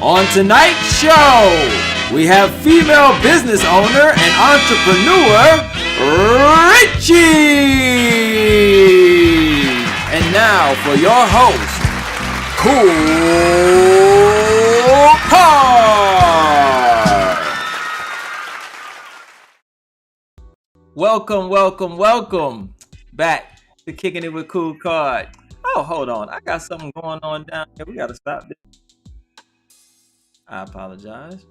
On tonight's show, we have female business owner and entrepreneur, Rychie. And now for your host, KoolKard. Welcome back to Kicking It with KoolKard. Oh, hold on. I got something going on down here. We got to stop this. I apologize.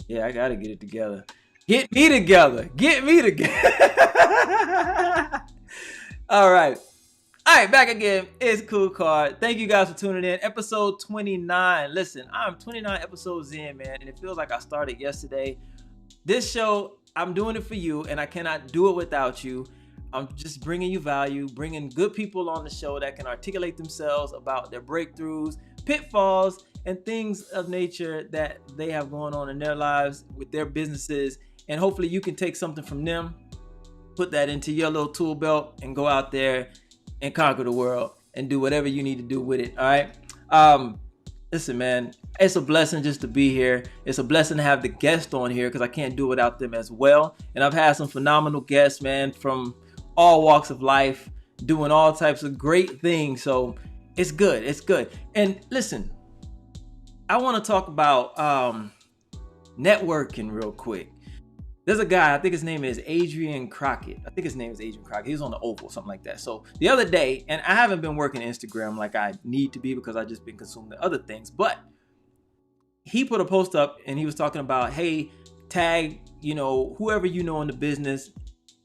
Yeah, I got to get it together. Get me together. All right, back again. It's KoolKard. Thank you guys for tuning in. Episode 29. Listen, I'm 29 episodes in, man, and it feels like I started yesterday. This show, I'm doing it for you, and I cannot do it without you. I'm just bringing you value, bringing good people on the show that can articulate themselves about their breakthroughs, pitfalls, and things of nature that they have going on in their lives with their businesses. And hopefully you can take something from them, put that into your little tool belt, and go out there and conquer the world and do whatever you need to do with it. All right. Listen, man, it's a blessing just to be here. It's a blessing to have the guest on here because I can't do it without them as well. And I've had some phenomenal guests, man, from all walks of life, doing all types of great things. So it's good. It's good. And listen, I want to talk about networking real quick. There's a guy, I think his name is Adrian Crockett. He was on the Oval, something like that. So the other day, and I haven't been working Instagram like I need to be because I've just been consuming other things, but he put a post up and he was talking about, hey, tag, whoever you know in the business,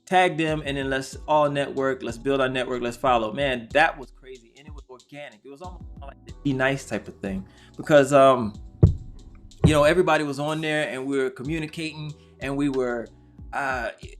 tag them, and then let's all network. Let's build our network. Let's follow. Man, that was crazy. And it was organic. It was almost like the Be Nice type of thing because, everybody was on there and we were communicating and we were,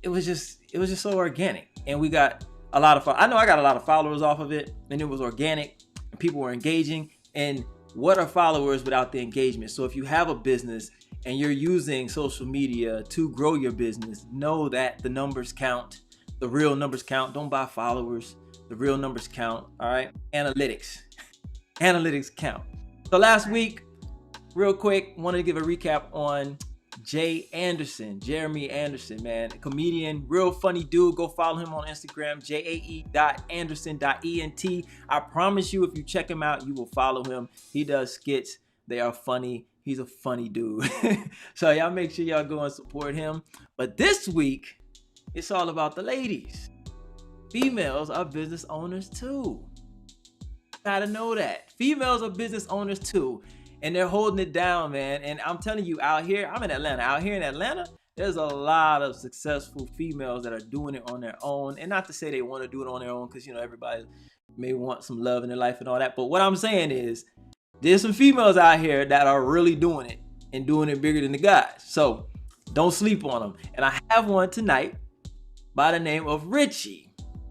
it was just so organic. And we got a lot of, I know I got a lot of followers off of it, and it was organic and people were engaging. And what are followers without the engagement? So if you have a business and you're using social media to grow your business, know that the numbers count. The real numbers count. Don't buy followers. The real numbers count. All right. Analytics count. So last week, real quick, wanted to give a recap on Jeremy Anderson, man, a comedian, real funny dude. Go follow him on Instagram, jae.anderson.ent. I promise you, if you check him out, you will follow him. He does skits. They are funny. He's a funny dude. So y'all make sure y'all go and support him. But this week, it's all about the ladies. Females are business owners too. Gotta know that. Females are business owners too. And they're holding it down, man. And I'm telling you, out here, I'm in Atlanta. Out here in Atlanta, there's a lot of successful females that are doing it on their own. And not to say they want to do it on their own, because, everybody may want some love in their life and all that. But what I'm saying is, there's some females out here that are really doing it and doing it bigger than the guys. So don't sleep on them. And I have one tonight by the name of Rychie.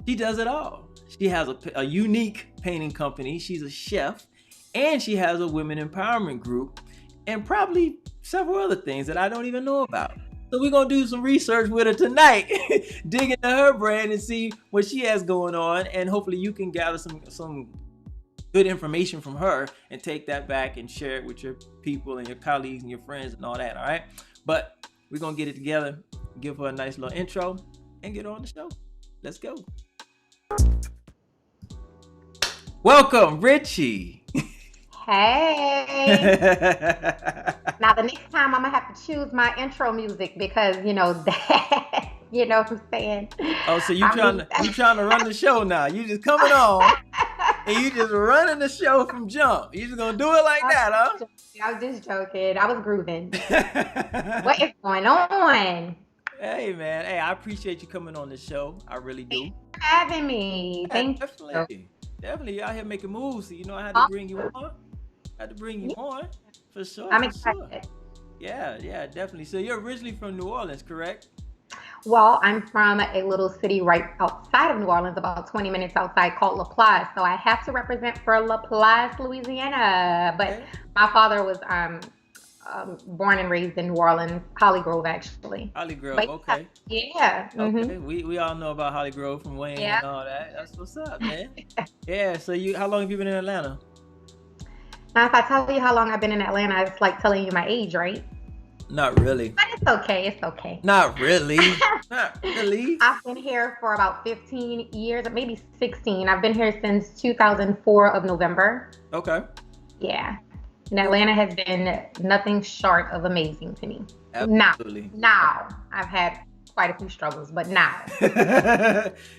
She does it all. She has a unique painting company. She's a chef. And she has a women empowerment group and probably several other things that I don't even know about. So we're going to do some research with her tonight, dig into her brand and see what she has going on. And hopefully you can gather some good information from her and take that back and share it with your people and your colleagues and your friends and all that. All right. But we're going to get it together, give her a nice little intro and get her on the show. Let's go. Welcome, Rychie. Hey. Now the next time I'm gonna have to choose my intro music because that you know what I'm saying. Oh, so you trying to run the show now? You just coming on and you just running the show from jump. You just gonna do it like that, huh? I was just joking. I was grooving. What is going on? Hey man, I appreciate you coming on the show. I really do. Thanks for having me. Thank you. Definitely, you out here making moves. So I had to bring you on. For sure. I'm excited. Sure. Yeah, definitely. So you're originally from New Orleans, correct? Well, I'm from a little city right outside of New Orleans, about 20 minutes outside, called LaPlace. So I have to represent for LaPlace, Louisiana. But my father was born and raised in New Orleans, Holly Grove, actually. Holly Grove, okay. Yeah. Mm-hmm. Okay, we all know about Holly Grove from Wayne and all that. That's what's up, man. Yeah, so how long have you been in Atlanta? Now, if I tell you how long I've been in Atlanta, it's like telling you my age, right? Not really. But it's okay. It's okay. Not really. Not really. I've been here for about 15 years, maybe 16. I've been here since 2004 of November. Okay. Yeah. And Atlanta has been nothing short of amazing to me. Absolutely. Now, I've had quite a few struggles, but now.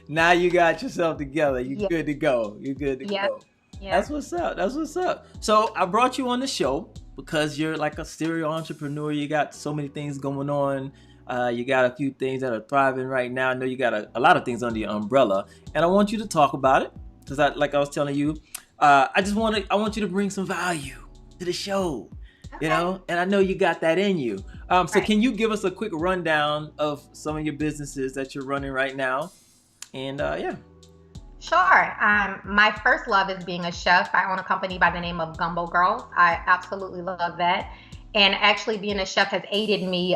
Now you got yourself together. You're good to go. You're good to go. Yeah. That's what's up. That's what's up. So I brought you on the show because you're like a serial entrepreneur. You got so many things going on. You got a few things that are thriving right now. I know you got a lot of things under your umbrella, and I want you to talk about it because, like I was telling you, I want you to bring some value to the show. Okay. You know, and I know you got that in you. So Right. can you give us a quick rundown of some of your businesses that you're running right now? And yeah. Sure. My first love is being a chef. I own a company by the name of Gumbo Girls. I absolutely love that. And actually being a chef has aided me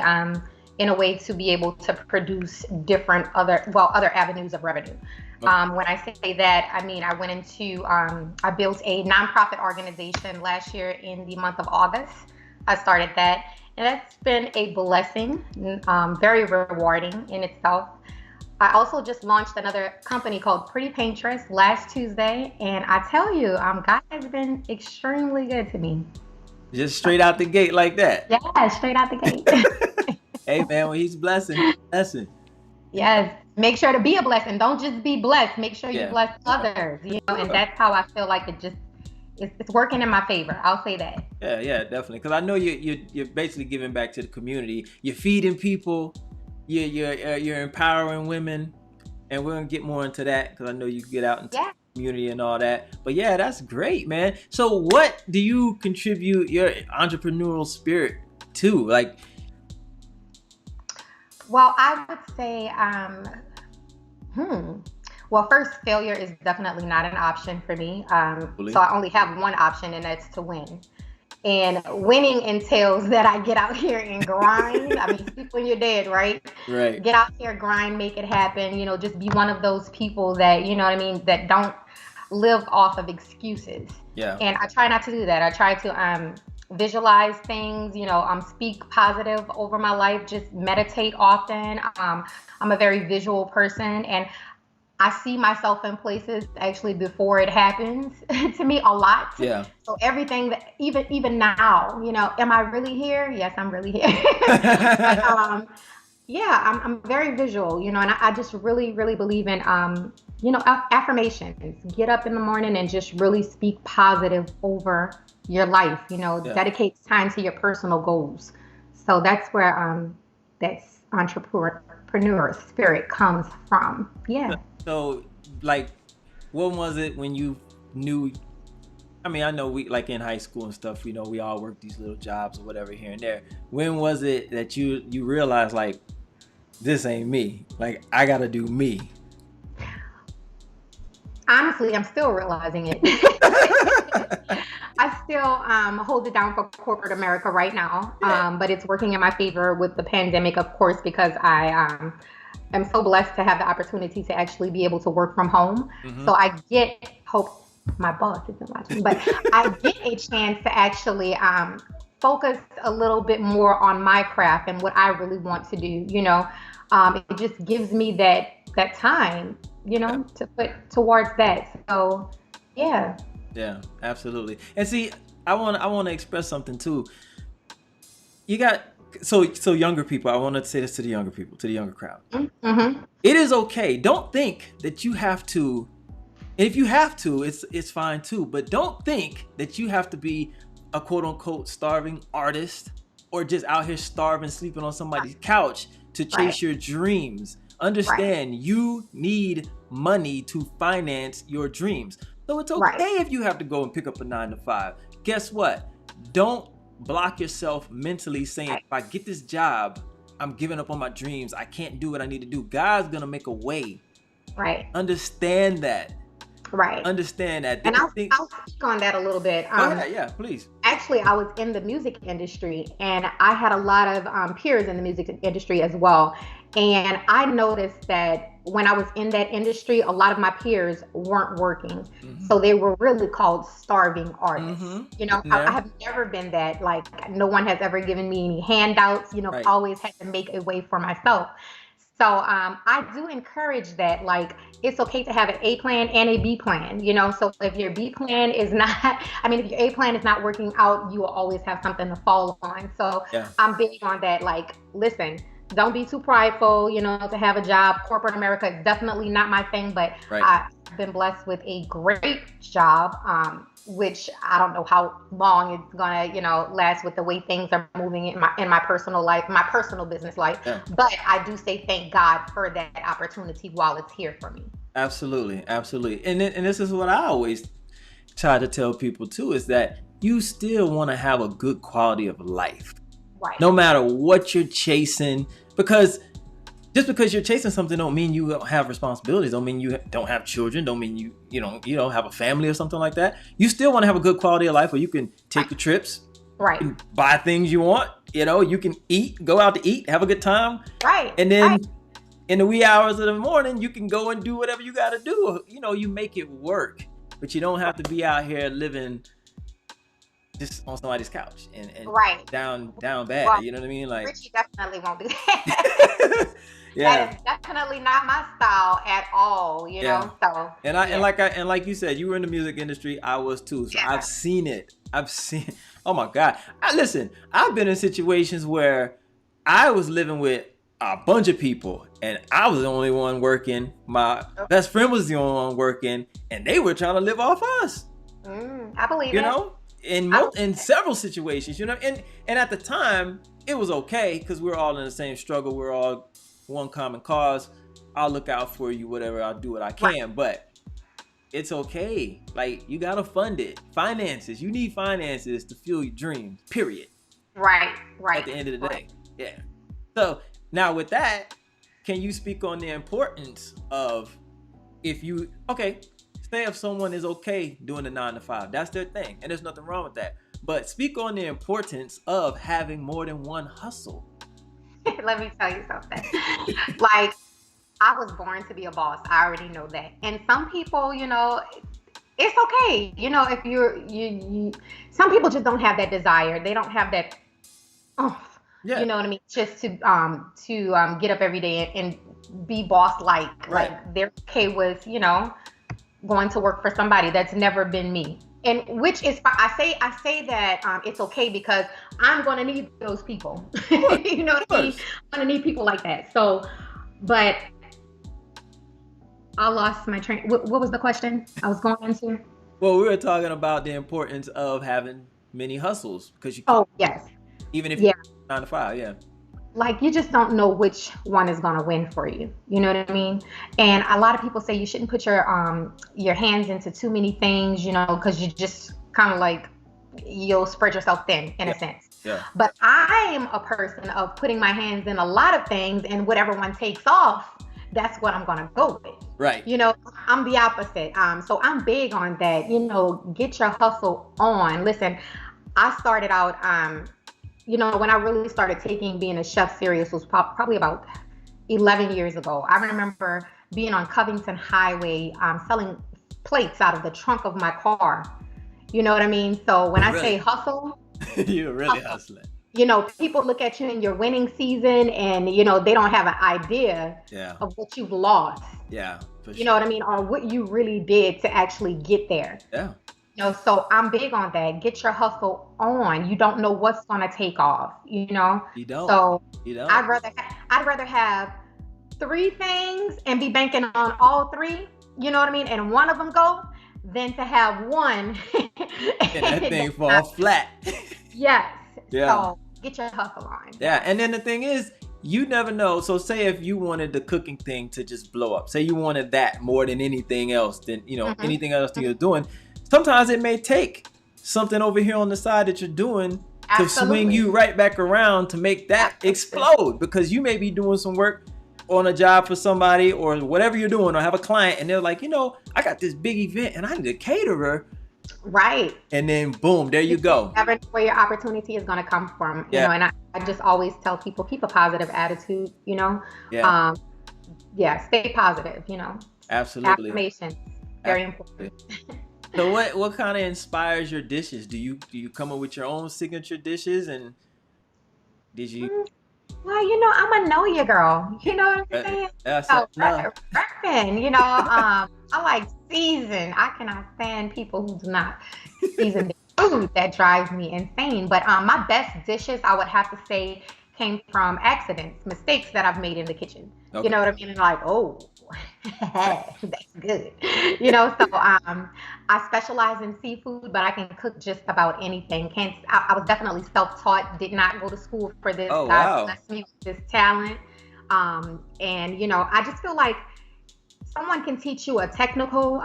in a way to be able to produce different other avenues of revenue. Okay. When I say that, I mean, I went into, I built a nonprofit organization last year in the month of August. I started that, and that's been a blessing, very rewarding in itself. I also just launched another company called Pretty Paintress last Tuesday, and I tell you, God has been extremely good to me. Just straight out the gate like that. Yeah, straight out the gate. Hey man, when he's blessing. Yes, make sure to be a blessing. Don't just be blessed. Make sure you bless others. You know, and that's how I feel like it's working in my favor. I'll say that. Yeah, definitely. Because I know you're basically giving back to the community. You're feeding people. You're empowering women, and we're gonna get more into that because I know you get out into the community and all that. But yeah, that's great, man. So what do you contribute your entrepreneurial spirit to? Like, well, I would say, well, first, failure is definitely not an option for me. So I only have one option, and that's to win. And winning entails that I get out here and grind. I mean, sleep when you're dead, right? Right. Get out here, grind, make it happen. You know, just be one of those people that, you know what I mean, that don't live off of excuses. Yeah. And I try not to do that. I try to visualize things, you know, speak positive over my life, just meditate often. I'm a very visual person, and I see myself in places actually before it happens to me a lot. Yeah. So everything that even now, you know, am I really here? Yes, I'm really here. But, yeah, I'm very visual, you know, and I just really, really believe in, you know, affirmations. Get up in the morning and just really speak positive over your life, you know, dedicate time to your personal goals. So that's where that's entrepreneur spirit comes from. Yeah. So, like, when was it when you knew? I mean, I know we, like in high school and stuff, you know, we all work these little jobs or whatever here and there. When was it that you realized, like, this ain't me? Like, I gotta do me. Honestly, I'm still realizing it. I still hold it down for corporate America right now, but it's working in my favor with the pandemic, of course, because I am so blessed to have the opportunity to actually be able to work from home. Mm-hmm. So I hope my boss isn't watching, but I get a chance to actually focus a little bit more on my craft and what I really want to do. You know, it just gives me that time, you know, to put towards that. So, yeah. Yeah, absolutely. And see, I want to express something too. You got so younger people. I want to say this to the younger people, to the younger crowd. Mm-hmm. It is okay. Don't think that you have to. And if you have to, it's fine too. But don't think that you have to be a quote unquote starving artist or just out here starving, sleeping on somebody's couch to chase your dreams. Understand, you need money to finance your dreams. So it's okay if you have to go and pick up a 9-to-5. Guess what? Don't block yourself mentally saying, if I get this job, I'm giving up on my dreams. I can't do what I need to do. God's going to make a way. Right. Understand that. Right. Understand that. And I'll speak on that a little bit. Yeah, please. Actually, I was in the music industry, and I had a lot of peers in the music industry as well. And I noticed that when I was in that industry, a lot of my peers weren't working. So they were really called starving artists. I have never been that. Like, no one has ever given me any handouts, Right. always had to make a way for myself. So I do encourage that. Like, it's okay to have an A plan and a B plan, So if your B plan is not, if your A plan is not working out, you will always have something to fall on. So I'm big on that. Like, listen, don't be too prideful, to have a job. Corporate America is definitely not my thing, but I've been blessed with a great job, which I don't know how long it's gonna, last with the way things are moving in my personal life, my personal business life. Yeah. But I do say thank God for that opportunity while it's here for me. Absolutely, absolutely. And this is what I always try to tell people too, is that you still want to have a good quality of life. Right. No matter what you're chasing, because just because you're chasing something don't mean you don't have responsibilities, don't mean you don't have children, don't mean you don't have a family or something like that. You still want to have a good quality of life where you can take the trips, right? You can buy things you want, you can eat, go out to eat, have a good time, right? And then in the wee hours of the morning, you can go and do whatever you got to do. You make it work, but you don't have to be out here living just on somebody's couch and down bad. Well, you know what I mean? Like, Rychie definitely won't do that. That is definitely not my style at all. So and like you said, you were in the music industry. I was too. So I've seen it. Oh my God. Listen, I've been in situations where I was living with a bunch of people and I was the only one working. My best friend was the only one working, and they were trying to live off us. I believe it. In several situations, and at the time it was okay because we're all in the same struggle. We're all one common cause. I'll look out for you, whatever. I'll do what I can, but it's okay. Like, you gotta fund it. Finances. You need finances to fuel your dreams. Period. Right. At the end of the day, yeah. So now with that, can you speak on the importance of say if someone is okay doing the 9 to 5, that's their thing, and there's nothing wrong with that. But speak on the importance of having more than one hustle. Let me tell you something. Like, I was born to be a boss. I already know that. And some people, it's okay. If you some people just don't have that desire. They don't have that. You know what I mean? Just to get up every day and be boss like. Right. Like, they're okay with going to work for somebody. That's never been me, and which is I say that it's okay because I'm going to need those people. You know what I mean? I'm going to need people like that. So, but I lost my train. What was the question I was going into? Well, we were talking about the importance of having many hustles because you can, even if you're 9 to 5, like, you just don't know which one is going to win for you. You know what I mean? And a lot of people say you shouldn't put your hands into too many things, because you just kind of like, you'll spread yourself thin in a sense. Yeah. But I am a person of putting my hands in a lot of things, and whatever one takes off, that's what I'm going to go with. Right. I'm the opposite. So I'm big on that, get your hustle on. Listen, I started out, when I really started taking being a chef serious was probably about 11 years ago. I remember being on Covington Highway, selling plates out of the trunk of my car. You know what I mean? So when I say hustle, you're really hustling. People look at you in your winning season and, they don't have an idea of what you've lost. Yeah. You know what I mean? Or what you really did to actually get there. Yeah. So I'm big on that. Get your hustle on. You don't know what's going to take off, You don't. So you don't. I'd rather have 3 things and be banking on all 3, you know what I mean? And one of them go than to have one. And that thing fall flat. Yes. Yeah. So get your hustle on. Yeah. And then the thing is, you never know. So say if you wanted the cooking thing to just blow up, say you wanted that more than anything else, than, anything else that you're doing. Sometimes it may take something over here on the side that you're doing to swing you right back around to make that explode, because you may be doing some work on a job for somebody or whatever you're doing, or have a client and they're like, I got this big event and I need a caterer. Right. And then boom, there you go. Never know where your opportunity is going to come from, Yeah. and I just always tell people, keep a positive attitude, Yeah. Yeah, stay positive, Absolutely. Affirmation, very important. So what kind of inspires your dishes? Do you come up with your own signature dishes, and did you? Well, I'm a know ya girl. You know what I'm saying? No. Repping, I like season. I cannot stand people who do not season their food. That drives me insane. But my best dishes, I would have to say, came from accidents, mistakes that I've made in the kitchen. Okay. You know what I mean? And like, oh, that's good. So I specialize in seafood, but I can cook just about anything. I was definitely self-taught, did not go to school for this. Oh, God wow. blessed me with this talent. And I just feel like someone can teach you a technical,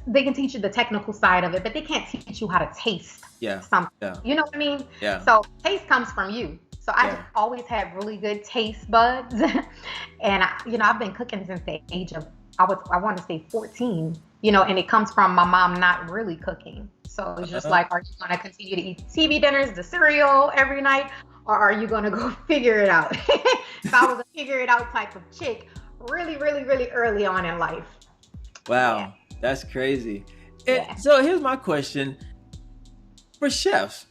they can teach you the technical side of it, but they can't teach you how to taste something. Yeah. You know what I mean? Yeah. So taste comes from you. So I just always had really good taste buds. And I've been cooking since the age of, I want to say 14, and it comes from my mom not really cooking. So it's just like, are you going to continue to eat TV dinners, the cereal every night, or are you going to go figure it out? So I was a figure it out type of chick really, really, really early on in life. Wow. That's crazy. So here's my question for chefs.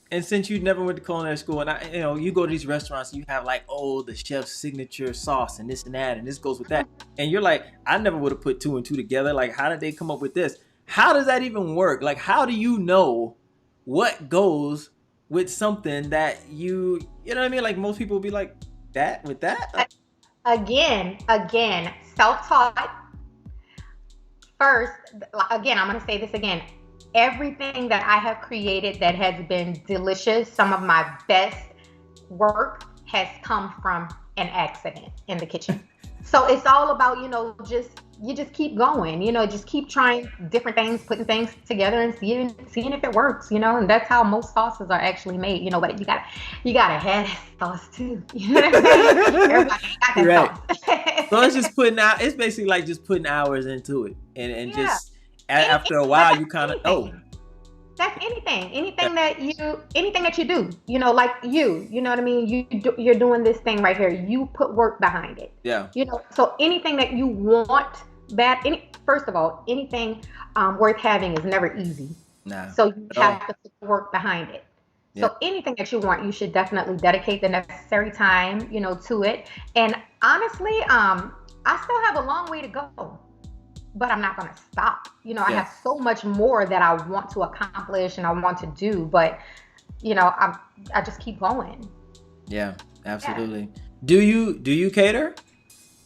And since you never went to culinary school, and you go to these restaurants, and you have like, the chef's signature sauce and this and that, and this goes with that. And you're like, I never would have put 2 and 2 together. Like, how did they come up with this? How does that even work? Like, how do you know what goes with something that you know what I mean? Like, most people will be like, that with that? Again, self-taught. First, again, I'm going to say this again. Everything that I have created that has been delicious, some of my best work has come from an accident in the kitchen. So it's all about, you just keep going, just keep trying different things, putting things together and seeing if it works, and that's how most sauces are actually made, but you gotta have that sauce too. You know what I'm saying? Everybody got that sauce. So it's basically like just putting hours into it and just after a while you kind of know. That's anything that you do, like you know what I mean? You're doing this thing right here. You put work behind it. Yeah. So anything that you want first of all, anything worth having is never easy. Nah. So you have to put work behind it. So anything that you want, you should definitely dedicate the necessary time, to it. And honestly, I still have a long way to go. But I'm not going to stop. I have so much more that I want to accomplish and I want to do. But, I just keep going. Yeah, absolutely. Yeah. Do you cater?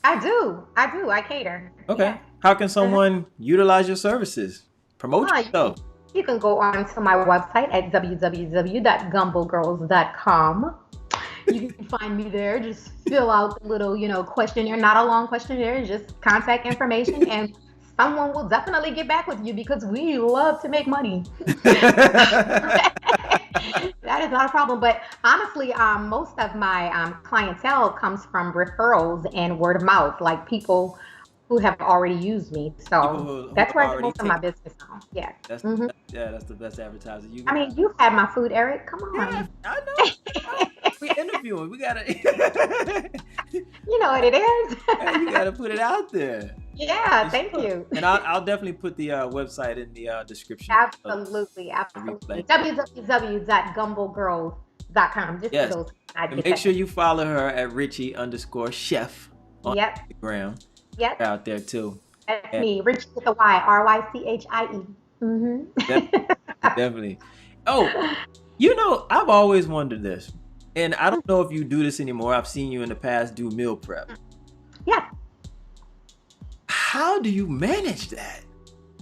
I do. I cater. Okay. Yeah. How can someone utilize your services? Promote yourself. You can go on to my website at www.gumbogirls.com. You can find me there. Just fill out the little, questionnaire. Not a long questionnaire. Just contact information and someone will definitely get back with you because we love to make money. That is not a problem. But honestly, most of my clientele comes from referrals and word of mouth, like people who have already used me. So that's where I get most of my business on. Yeah. That's that's the best advertiser you I mean, you've had my food, Eric. Come on. Yeah, I know. We interviewing. We gotta. You know what it is. You gotta put it out there. Yeah, thank you. And I'll definitely put the website in the description. Absolutely. www.gumbogirls.com. Just for those. And make sure you follow her at Rychie_chef on Instagram. Yep. Out there too. That's me, Rychie with a Y, Rychie. Definitely. Oh, I've always wondered this, and I don't know if you do this anymore. I've seen you in the past do meal prep. Yeah. How do you manage that?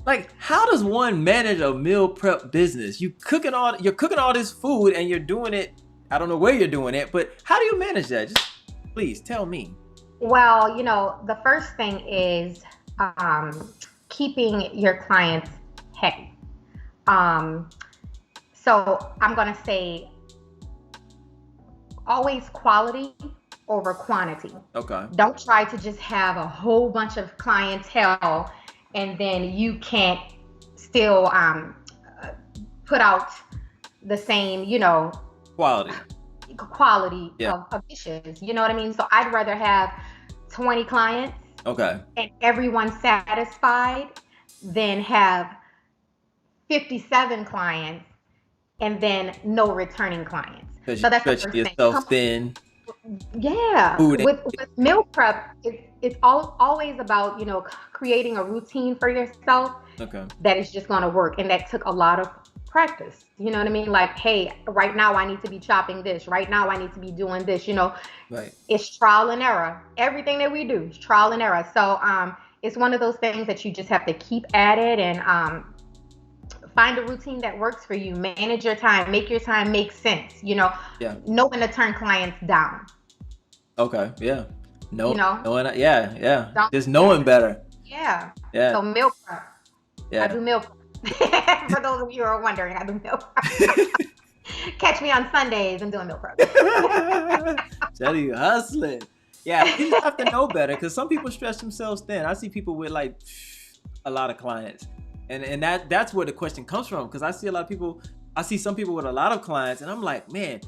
Like, how does one manage a meal prep business? You're cooking all this food and you're doing it. I don't know where you're doing it, but how do you manage that? Just please tell me. Well, the first thing is keeping your clients happy. So I'm going to say always quality over quantity. Okay. Don't try to just have a whole bunch of clientele and then you can't still put out the same, quality of dishes. You know what I mean? So I'd rather have 20 clients and everyone satisfied than have 57 clients and then no returning clients. So that's the first thing. Yourself thin. Yeah. With meal prep, it's always about, creating a routine for yourself that is just going to work. And that took a lot of practice. You know what I mean? Like, hey, right now I need to be chopping this. Right now I need to be doing this, Right. It's trial and error. Everything that we do is trial and error. So it's one of those things that you just have to keep at it and find a routine that works for you. Manage your time. Make your time make sense. Know when to turn clients down. Okay. Yeah. Knowing, just knowing better. Yeah. Yeah. So meal prep. Yeah. I do meal prep. For those of you who are wondering, I do meal prep. Catch me on Sundays and doing meal prep. Tell you, hustling. Yeah, you just have to know better because some people stretch themselves thin. I see people with like a lot of clients. And that's where the question comes from, because I see some people with a lot of clients, and I'm like, man,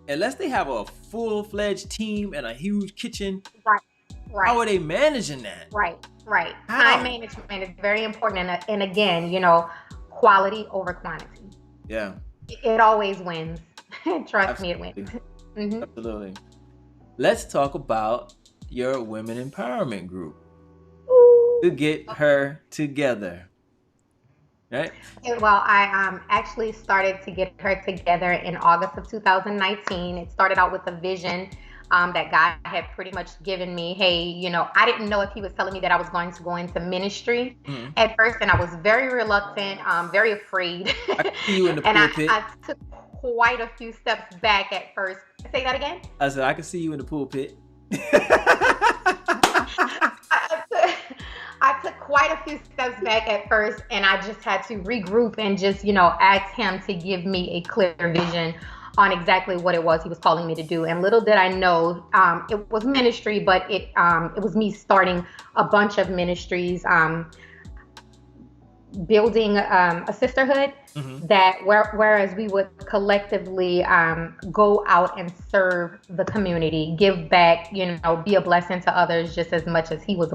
unless they have a full-fledged team and a huge kitchen, right. How are they managing that? Right. Time management is very important, and again, quality over quantity. Yeah. It always wins. Trust me, it wins. Mm-hmm. Absolutely. Let's talk about your women empowerment group. To get her together. Right. Well, I actually started to get her together in August of 2019. It started out with a vision that God had pretty much given me. Hey, I didn't know if he was telling me that I was going to go into ministry at first, and I was very reluctant, very afraid. I see you in the pulpit. I took quite a few steps back at first. Say that again? I said, I can see you in the pulpit. I took quite a few steps back at first, and I just had to regroup and just, ask him to give me a clear vision on exactly what it was he was calling me to do. And little did I know, it was ministry, but it was me starting a bunch of ministries, building a sisterhood that whereas we would collectively go out and serve the community, give back, be a blessing to others just as much as he was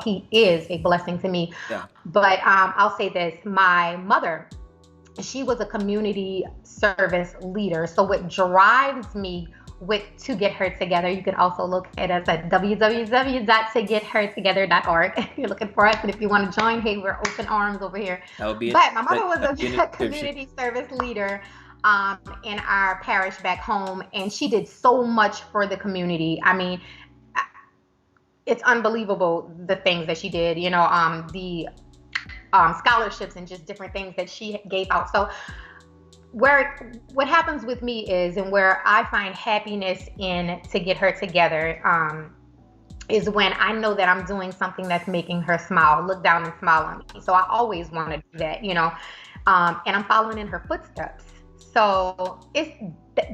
he is a blessing to me. Yeah. But I'll say this, my mother, she was a community service leader. So what drives me to get her together, you can also look at us at www.togethertogether.org if you're looking for us, and if you want to join, hey, we're open arms over here. But my mother was a community service leader in our parish back home, and she did so much for the community. I mean, it's unbelievable the things that she did, the scholarships and just different things that she gave out. So what happens with me is, and where I find happiness in to get her together, is when I know that I'm doing something that's making her smile, look down and smile on me. So I always want to do that, and I'm following in her footsteps. So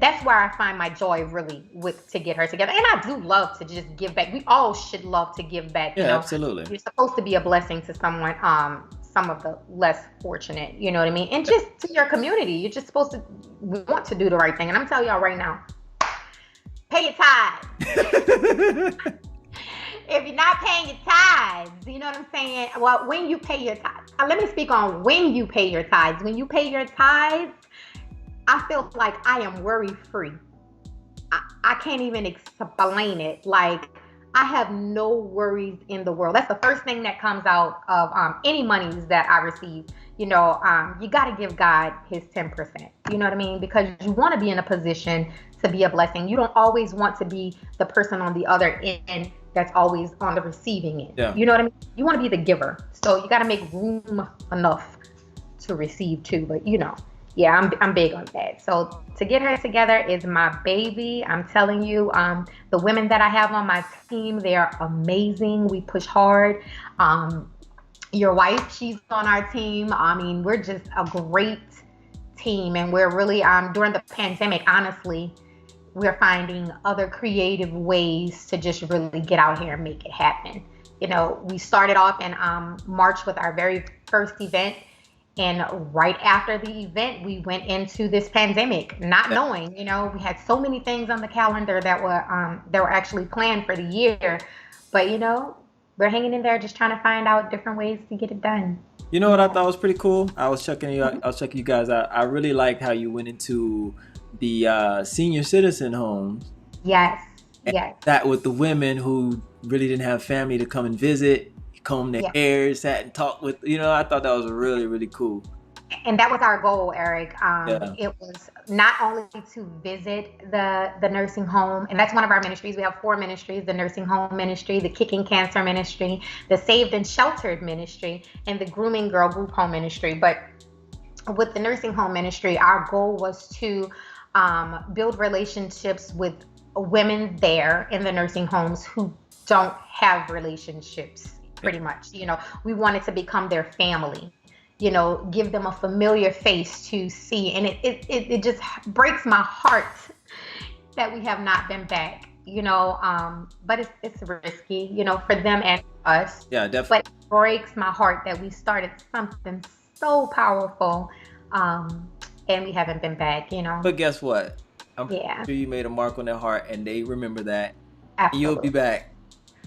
that's where I find my joy really to get her together. And I do love to just give back. We all should love to give back. Yeah, absolutely. You're supposed to be a blessing to someone, some of the less fortunate, you know what I mean? And just to your community, you're just supposed to want to do the right thing. And I'm telling y'all right now, pay your tithes. If you're not paying your tithes, you know what I'm saying? Well, when you pay your tithes, let me speak on when you pay your tithes. When you pay your tithes, I feel like I am worry-free. I can't even explain it. Like, I have no worries in the world. That's the first thing that comes out of any monies that I receive. You got to give God his 10%. You know what I mean? Because you want to be in a position to be a blessing. You don't always want to be the person on the other end that's always on the receiving end. Yeah. You know what I mean? You want to be the giver. So you got to make room enough to receive too. But yeah, I'm big on that. So to get her together is my baby. I'm telling you, the women that I have on my team, they are amazing. We push hard. Your wife, she's on our team. I mean, we're just a great team, and we're really during the pandemic, honestly, we're finding other creative ways to just really get out here and make it happen. We started off in March with our very first event. And right after the event, we went into this pandemic, not knowing, we had so many things on the calendar that were actually planned for the year. But we're hanging in there, just trying to find out different ways to get it done. You know what I thought was pretty cool? I was checking you guys out. I really liked how you went into the senior citizen homes. Yes. Yes. That with the women who really didn't have family to come and visit, comb their hair, sat and talked with. I thought that was really, really cool. And that was our goal, Eric. It was not only to visit the nursing home, and that's one of our ministries. We have 4 ministries: the nursing home ministry, the Kickin Cancer ministry, the Saved and Sheltered ministry, and the Grooming Girl Group Home ministry. But with the nursing home ministry, our goal was to build relationships with women there in the nursing homes who don't have relationships, pretty much. We wanted to become their family. Give them a familiar face to see. And it just breaks my heart that we have not been back, but it's risky, for them and us. Yeah, definitely. But it breaks my heart that we started something so powerful, and we haven't been back, But guess what? I'm sure you made a mark on their heart, and they remember that. Absolutely. You'll be back.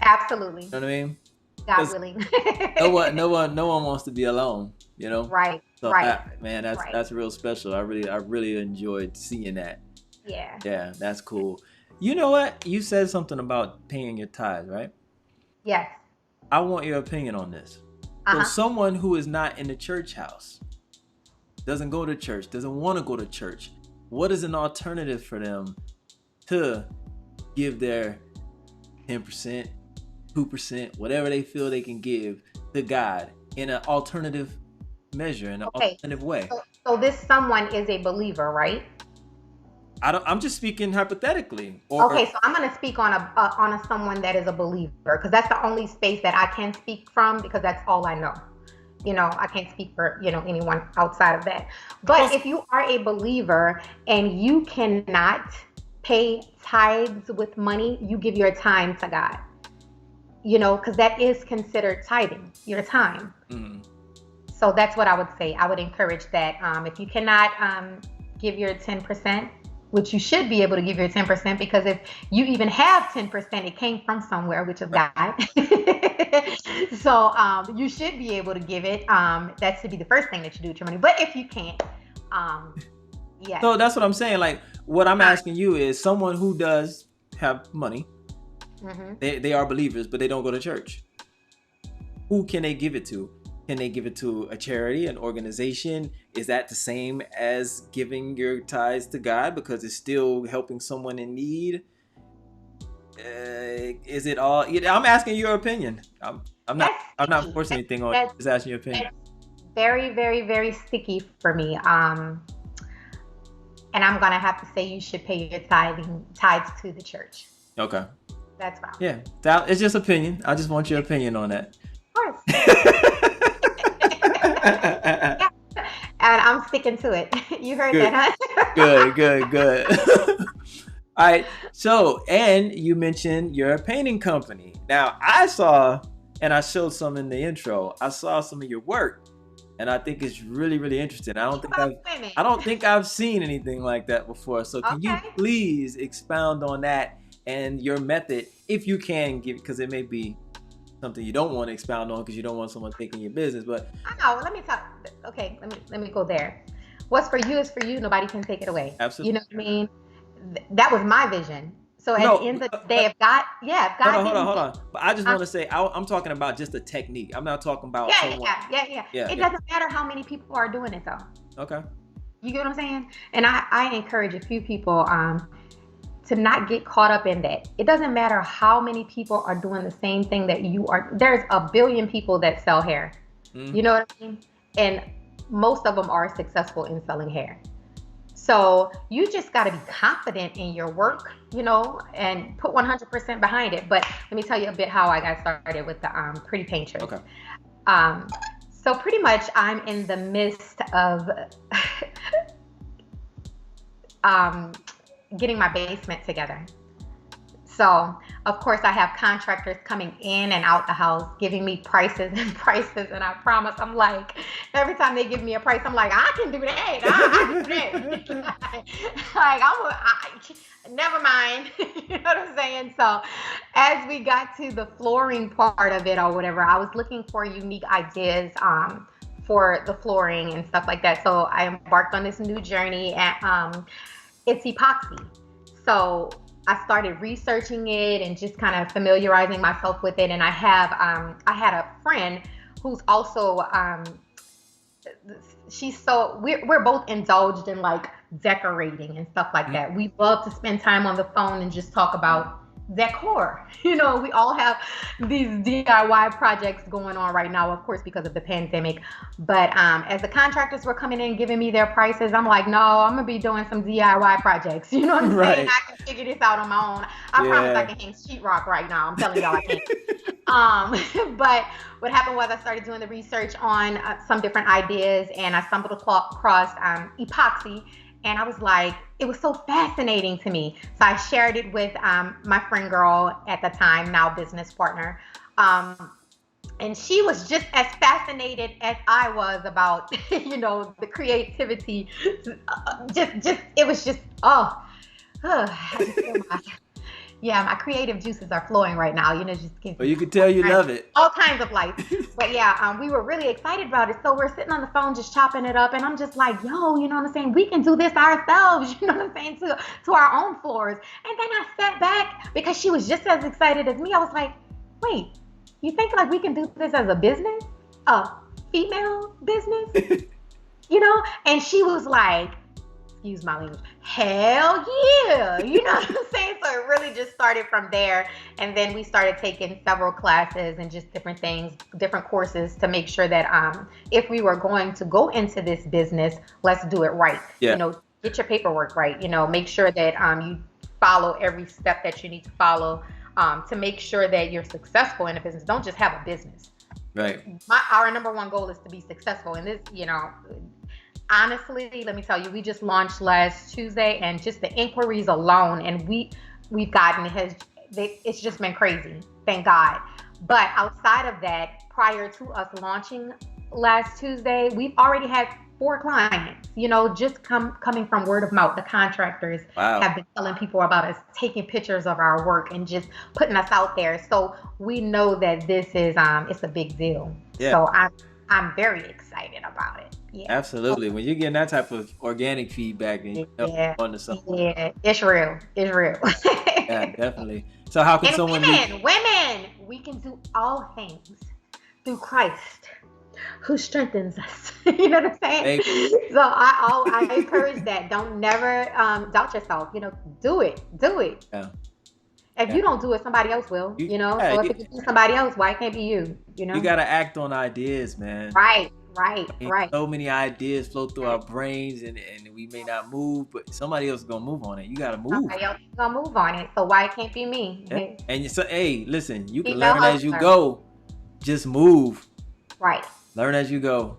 Absolutely. You know what I mean? God willing. no one wants to be alone. Right. So right. That's real special. I really enjoyed seeing that. Yeah. Yeah, that's cool. You know what? You said something about paying your tithes, right? Yes. I want your opinion on this. So someone who is not in the church house, doesn't go to church, doesn't want to go to church, what is an alternative for them to give their 10%, 2%, whatever they feel they can give to God in an alternative measure, in an alternative way? So this someone is a believer, right? I'm just speaking hypothetically. So I'm going to speak on a someone that is a believer, because that's the only space that I can speak from, because that's all I know. I can't speak for, anyone outside of that. But if you are a believer and you cannot pay tithes with money, you give your time to God, because that is considered tithing, your time. Mm-hmm. So that's what I would say. I would encourage that. If you cannot give your 10%, which you should be able to give your 10%, because if you even have 10%, it came from somewhere, which is God. So you should be able to give it. That should be the first thing that you do with your money. But if you can't, yeah. So that's what I'm saying. Like, what I'm asking you is someone who does have money, they are believers, but they don't go to church. Who can they give it to? Can they give it to a charity, an organization? Is that the same as giving your tithes to God, because it's still helping someone in need? Is it all? I'm asking your opinion. I'm not forcing anything on you. Just asking your opinion. It's very, very, very sticky for me. And I'm gonna have to say you should pay your tithes to the church. Okay. That's fine. Yeah, it's just opinion. I just want your opinion on that. Of course. Yeah. And I'm sticking to it. You heard that, huh? Good. All right. So, and you mentioned your painting company. Now, I saw, and I showed some in the intro, I saw some of your work, and I think it's really, really interesting. I don't think I've seen anything like that before. So can you please expound on that and your method, if you can give, because it may be something you don't want to expound on because you don't want someone taking your business, but I know. Let me talk. Okay, let me go there. What's for you is for you. Nobody can take it away. Absolutely. You know what I mean? That was my vision. So at the end of the day, if God hold on. But I just want to say, I'm talking about just a technique. I'm not talking about someone. It doesn't matter how many people are doing it, though. Okay. You get what I'm saying? And I encourage a few people to not get caught up in that. It doesn't matter how many people are doing the same thing that you are. There's a billion people that sell hair. Mm-hmm. You know what I mean? And most of them are successful in selling hair. So you just got to be confident in your work, and put 100% behind it. But let me tell you a bit how I got started with the Pretty Paintress. Okay. So pretty much I'm in the midst of getting my basement together. So, of course, I have contractors coming in and out the house, giving me prices and prices. And I promise, I'm like, every time they give me a price, I'm like, I can do that. I can do that. Never mind. You know what I'm saying? So, as we got to the flooring part of it or whatever, I was looking for unique ideas for the flooring and stuff like that. So, I embarked on this new journey, and it's epoxy. So, I started researching it and just kind of familiarizing myself with it. And I had a friend who's also we're both indulged in like decorating and stuff like that. We love to spend time on the phone and just talk about decor. You know, we all have these DIY projects going on right now, of course, because of the pandemic. But as the contractors were coming in giving me their prices, I'm like, no, I'm gonna be doing some DIY projects. You know what I'm saying? I can figure this out on my own. I promise I can hang sheetrock right now. I'm telling y'all I can. But what happened was I started doing the research on some different ideas, and I stumbled across epoxy. And I was like, it was so fascinating to me. So I shared it with my friend girl at the time, now business partner. And she was just as fascinated as I was about, the creativity. It was just, I just feel my creative juices are flowing right now. Well, you can tell you love it. All kinds of life. But we were really excited about it. So we're sitting on the phone just chopping it up. And I'm just like, yo, you know what I'm saying? We can do this ourselves, you know what I'm saying, to our own floors. And then I sat back because she was just as excited as me. I was like, wait, you think like we can do this as a business? A female business? And she was like, excuse my language, hell yeah, you know what I'm saying? So it really just started from there, and then we started taking several classes and just different things, different courses to make sure that if we were going to go into this business, let's do it right. Get your paperwork right, make sure that you follow every step that you need to follow to make sure that you're successful in a business. Don't just have a business. Right. Our number one goal is to be successful in this, honestly, let me tell you, we just launched last Tuesday, and just the inquiries alone, and we've gotten it's just been crazy, thank God. But outside of that, prior to us launching last Tuesday, we've already had 4 clients, just coming from word of mouth. The contractors have been telling people about us, taking pictures of our work and just putting us out there. So we know that this is it's a big deal. Yeah. So I'm very excited about it. Yeah. Absolutely. When you're getting that type of organic feedback, and onto something. Yeah, it's real. It's real. Yeah, definitely. So how can women, we can do all things through Christ who strengthens us. You know what I'm saying? So I encourage that. Don't never doubt yourself. Do it. Yeah. If you don't do it, somebody else will. So if it can be somebody else, why can't it be you? You gotta act on ideas, man. Right. So many ideas flow through our brains, and we may not move, but somebody else is gonna move on it. You gotta move. Somebody else is gonna move on it. So why it can't be me? Yeah. And so, hey, listen, you can learn as you go. Just move. Right. Learn as you go,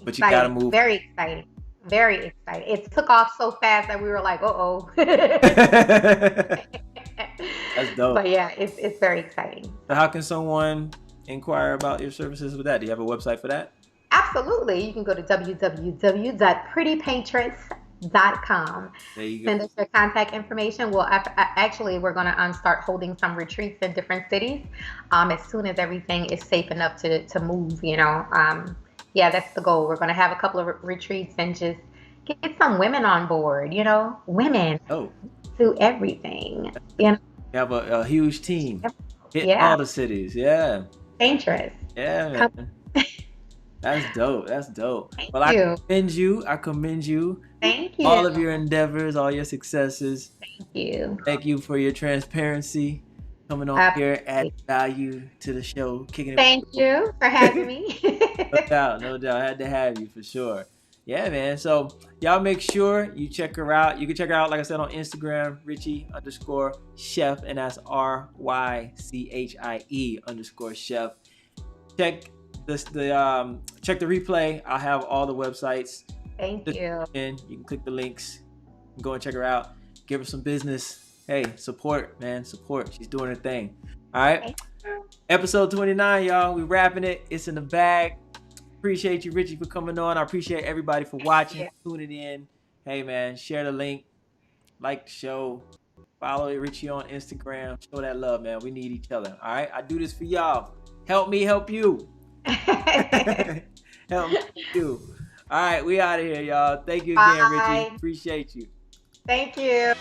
but you gotta move. Very exciting. Very exciting. It took off so fast that we were like, uh-oh. That's dope. But yeah, it's very exciting. So how can someone inquire about your services with that? Do you have a website for that? Absolutely. You can go to www.prettypaintress.com. There you go. Send us your contact information. We're going to start holding some retreats in different cities as soon as everything is safe enough to move, that's the goal. We're going to have a couple of retreats and just get some women on board, women do everything. You have a huge team. Hit all the cities. Yeah. Paintress. Yeah, man. That's dope. Thank you. I commend you. Thank you. All of your endeavors, all your successes. Thank you. Thank you for your transparency, coming on here, adding value to the show, kicking it. Thank you for having me. No doubt. I had to have you for sure. Yeah, man. So y'all make sure you check her out. You can check her out, like I said, on Instagram, Rychie_chef, and that's RYCHIE_chef. Check check the replay. I'll have all the websites. Thank you. And you can click the links and go and check her out. Give her some business. hey, support, man, support. She's doing her thing. All right. Episode 29, y'all. We wrapping it. It's in the bag. Appreciate you, Rychie, for coming on. I appreciate everybody for watching, tuning in. Hey, man, share the link, like the show, follow Rychie on Instagram. Show that love, man. We need each other. All right. I do this for y'all. Help me, help you. Help me, help you. All right. We out of here, y'all. Thank you again, Rychie. Appreciate you. Thank you.